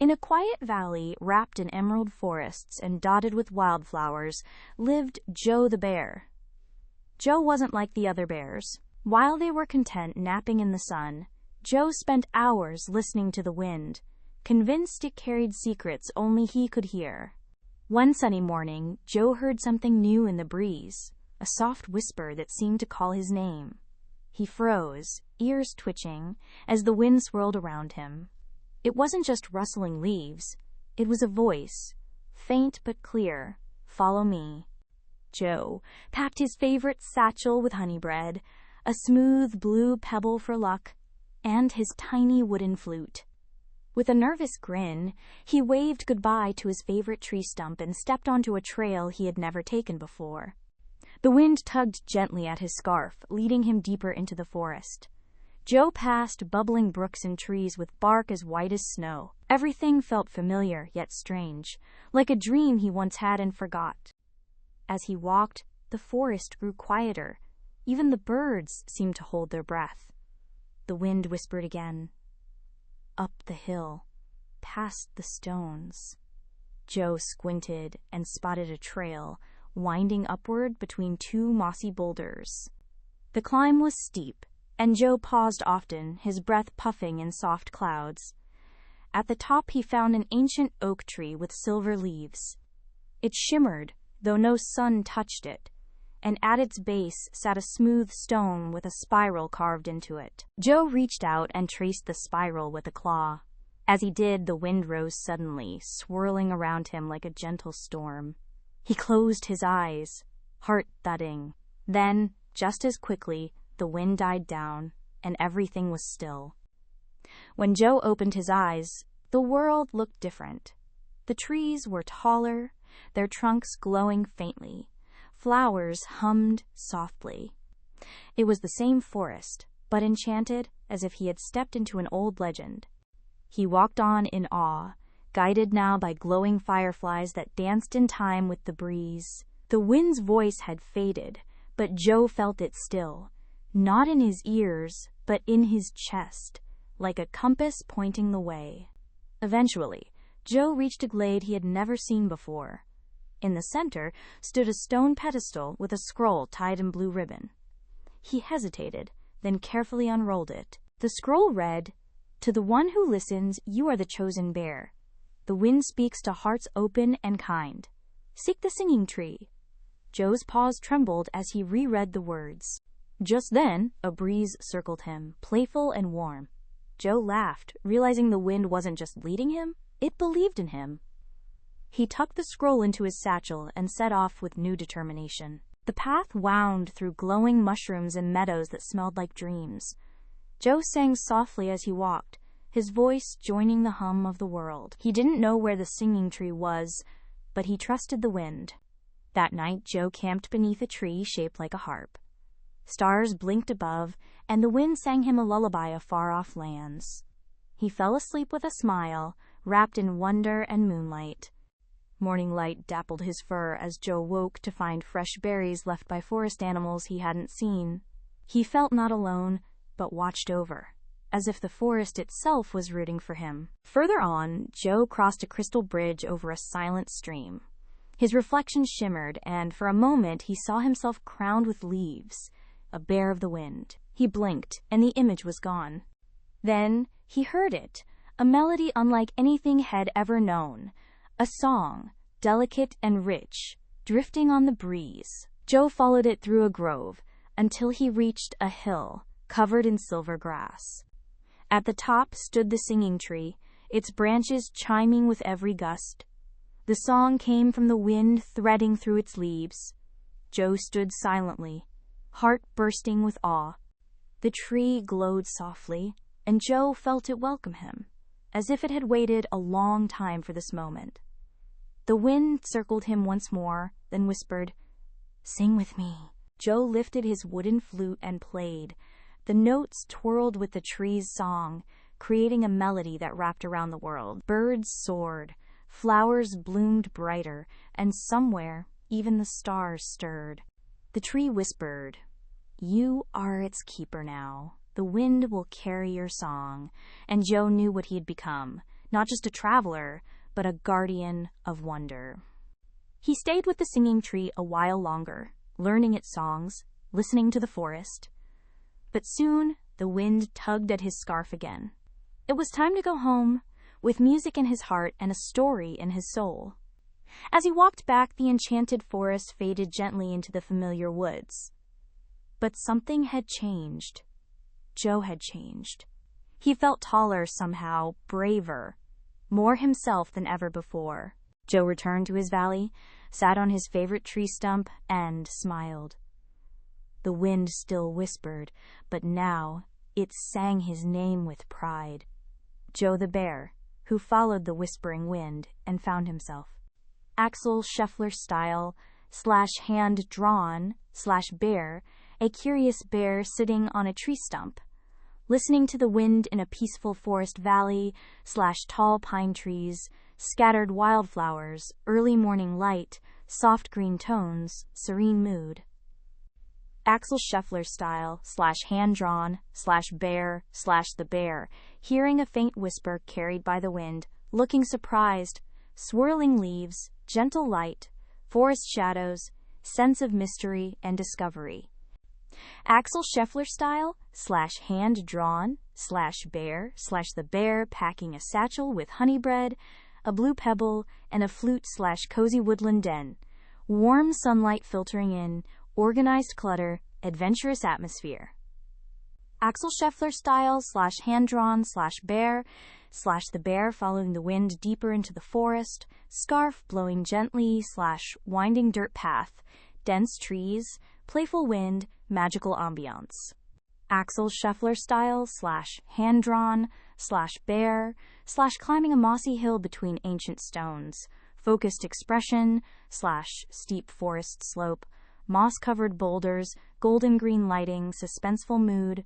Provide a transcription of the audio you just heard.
In a quiet valley wrapped in emerald forests and dotted with wildflowers lived Joe the bear. Joe wasn't like the other bears. While they were content napping in the sun, Joe spent hours listening to the wind, convinced it carried secrets only he could hear. One sunny morning, Joe heard something new in the breeze, a soft whisper that seemed to call his name. He froze, ears twitching, as the wind swirled around him. It wasn't just rustling leaves. It was a voice, faint but clear. Follow me. Joe packed his favorite satchel with honey bread, a smooth blue pebble for luck, and his tiny wooden flute. With a nervous grin, he waved goodbye to his favorite tree stump and stepped onto a trail he had never taken before. The wind tugged gently at his scarf, leading him deeper into the forest. Joe passed bubbling brooks and trees with bark as white as snow. Everything felt familiar yet strange, like a dream he once had and forgot. As he walked, the forest grew quieter. Even the birds seemed to hold their breath. The wind whispered again. Up the hill, past the stones. Joe squinted and spotted a trail, winding upward between two mossy boulders. The climb was steep, and Joe paused often, his breath puffing in soft clouds. At the top he found an ancient oak tree with silver leaves. It shimmered, though no sun touched it, and at its base sat a smooth stone with a spiral carved into it. Joe reached out and traced the spiral with a claw. As he did, the wind rose suddenly, swirling around him like a gentle storm. He closed his eyes, heart thudding. Then, just as quickly, the wind died down, and everything was still. When Joe opened his eyes, the world looked different. The trees were taller, their trunks glowing faintly. Flowers hummed softly. It was the same forest, but enchanted, as if he had stepped into an old legend. He walked on in awe, guided now by glowing fireflies that danced in time with the breeze. The wind's voice had faded, but Joe felt it still, not in his ears, but in his chest, like a compass pointing the way. Eventually, Joe reached a glade he had never seen before. In the center stood a stone pedestal with a scroll tied in blue ribbon. He hesitated, then carefully unrolled it. The scroll read, "To the one who listens, you are the chosen bear. The wind speaks to hearts open and kind. Seek the singing tree." Joe's paws trembled as he reread the words. Just then, a breeze circled him, playful and warm. Joe laughed, realizing the wind wasn't just leading him, it believed in him. He tucked the scroll into his satchel and set off with new determination. The path wound through glowing mushrooms and meadows that smelled like dreams. Joe sang softly as he walked, his voice joining the hum of the world. He didn't know where the singing tree was, but he trusted the wind. That night, Joe camped beneath a tree shaped like a harp. Stars blinked above, and the wind sang him a lullaby of far-off lands. He fell asleep with a smile, wrapped in wonder and moonlight. Morning light dappled his fur as Joe woke to find fresh berries left by forest animals he hadn't seen. He felt not alone, but watched over, as if the forest itself was rooting for him. Further on, Joe crossed a crystal bridge over a silent stream. His reflection shimmered, and for a moment he saw himself crowned with leaves, a bear of the wind. He blinked, and the image was gone. Then he heard it, a melody unlike anything he had ever known. A song, delicate and rich, drifting on the breeze. Joe followed it through a grove until he reached a hill covered in silver grass. At the top stood the singing tree, its branches chiming with every gust. The song came from the wind threading through its leaves. Joe stood silently, heart bursting with awe. The tree glowed softly, and Joe felt it welcome him, as if it had waited a long time for this moment. The wind circled him once more, then whispered, "Sing with me." Joe lifted his wooden flute and played. The notes twirled with the tree's song, creating a melody that wrapped around the world. Birds soared, flowers bloomed brighter, and somewhere, even the stars stirred. The tree whispered, "You are its keeper now. The wind will carry your song." And Joe knew what he had become, not just a traveler, but a guardian of wonder. He stayed with the singing tree a while longer, learning its songs, listening to the forest. But soon, the wind tugged at his scarf again. It was time to go home, with music in his heart and a story in his soul. As he walked back, the enchanted forest faded gently into the familiar woods. But something had changed. Joe had changed. He felt taller somehow, braver, more himself than ever before. Joe returned to his valley, sat on his favorite tree stump, and smiled. The wind still whispered, but now it sang his name with pride. Joe the bear, who followed the whispering wind and found himself. Axel Scheffler style / hand-drawn / bear, a curious bear sitting on a tree stump, listening to the wind in a peaceful forest valley / tall pine trees, scattered wildflowers, early morning light, soft green tones, serene mood. Axel Scheffler style / hand-drawn / bear / the bear, hearing a faint whisper carried by the wind, looking surprised, swirling leaves, gentle light, forest shadows, sense of mystery and discovery. Axel Scheffler style / hand-drawn / bear / the bear, packing a satchel with honey bread, a blue pebble, and a flute / cozy woodland den. Warm sunlight filtering in, organized clutter, adventurous atmosphere. Axel Scheffler style / hand-drawn / bear / the bear, following the wind deeper into the forest, scarf blowing gently / winding dirt path, dense trees, playful wind, magical ambiance. Axel Scheffler style / hand-drawn / bear / climbing a mossy hill between ancient stones, focused expression / steep forest slope, moss-covered boulders, golden green lighting, suspenseful mood,